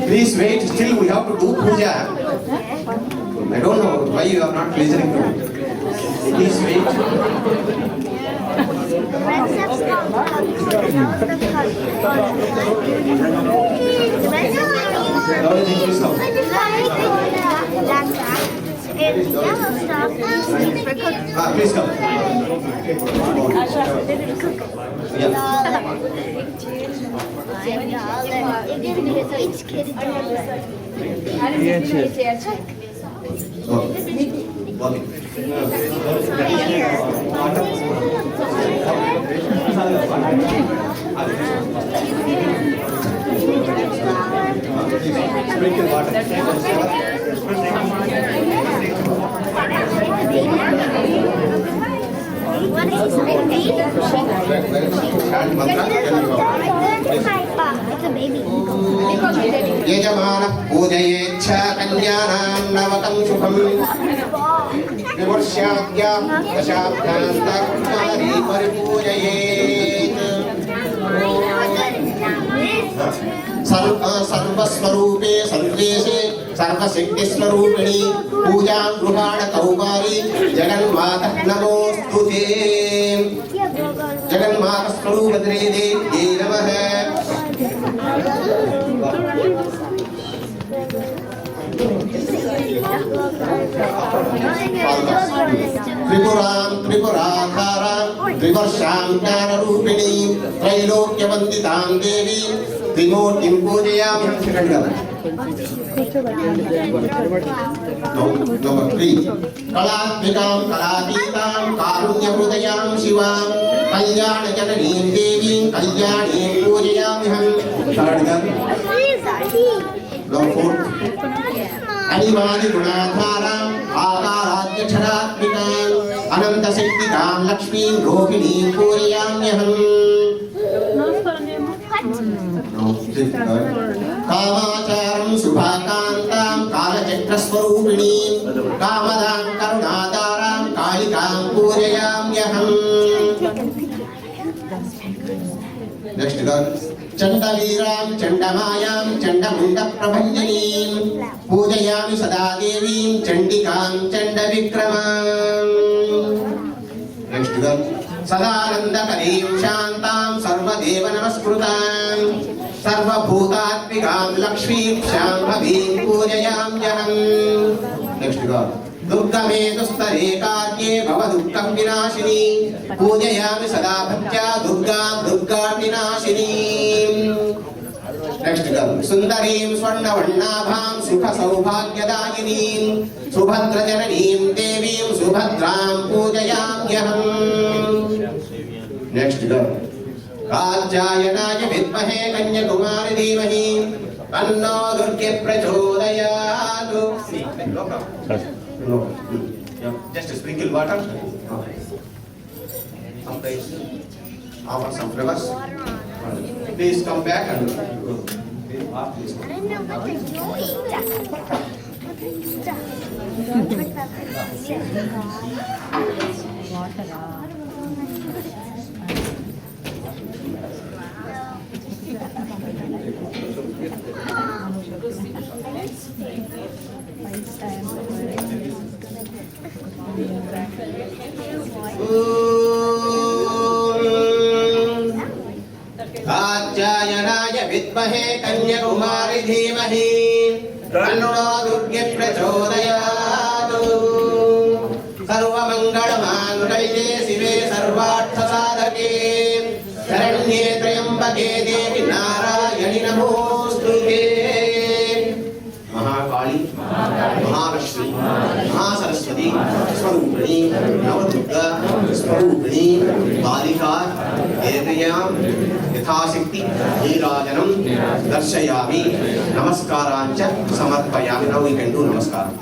Please wait, still we have to do puja. I don't know why you are not listening to me. Please wait. Please come. యజమాన పూజయేచ్ఛ కళ్యాణాం నవకం శుభం వివర్ష్యాద్యా దశాబ్దాంతర్కారీ పరిపూజయేత్ సర్వస్వరూపే సర్వేశే సర్వశక్తిస్వరూపిణి పూజాం గృహాణ కౌమారి జగన్మాతః నమోస్తుతే జగన్మాత స్వరూపధరే దేవ్యై నమః త్రిపురాం త్రిపురాధారాం త్రివర్షాం జ్ఞానరూపిణి త్రైలోక్యవందితాం దేవి త్రిమూర్తిం పూజయామి. కళాత్మికాం కళాతీతాం కారుణ్యహృదయాం శివాం కళ్యాణజననీం దేవీం కళ్యాణీం పూజయామ్యహం. అనిమాది గుణాధారాం ఆకారాద్యక్షరాత్మికాం అనంతశక్తికాం లక్ష్మీం రోహిణీం పూజయామ్యహం. కామాచారం శుభాకాంతాం కాలచక్రస్వరూపిణీం కామదాం కరుణాధారాం కాళికాం పూజయామ్యహం. Next గారు చండవీరాం చండమాయాం చండముండ ప్రభంజనీం పూజయామి సదా దేవీం చండికాం చండవిక్రమాం. నెక్స్ట్ గారు సదానందకరీం శాంతాం సర్వదేవ నమస్కృతాం సర్వభూతాత్మికాం లక్ష్మీం శాంభవీం పూజయామ్యహం. నెక్స్ట్ గారు దుర్గమే దుస్తరే కార్యే భవ దుఃఖం వినాశిని పూజయామి సదా భక్త్యా దుర్గాం దుర్గా వినాశిని. నెక్స్ట్ గారు సుందరీం స్వర్ణవర్ణాభాం సుఖ సౌభాగ్యదాయినీం సుభద్రజననీం దేవీం సుభద్రాం పూజయామ్యహం. నెక్స్ట్ గారు కాత్యాయనాయ విద్మహే కన్యాకుమారి ధీమహి తన్నో దుర్గే ప్రచోదయాత్. Just sprinkle water. Offer some flowers. Please come back and please. I don't know what they're कात्यायनाय विद्महे कन्याकुमारी धीमहि तन्नो दुर्गे प्रचोदयात्. सर्वमङ्गलमाङ्गल्ये शिवे सर्वार्थसाधके शरण्ये त्र्यम्बके देवी नारायणि नमोस्तुते. महाकाली महालक्ष्मी महासरस्वती स्वरूपिणी नवदुर्गा स्वरूपिणी बालिका देव्यां यथाशक्ति नीराजनं दर्शयामि. नमस्कारांच समर्पयामि. Now we can do namaskaram.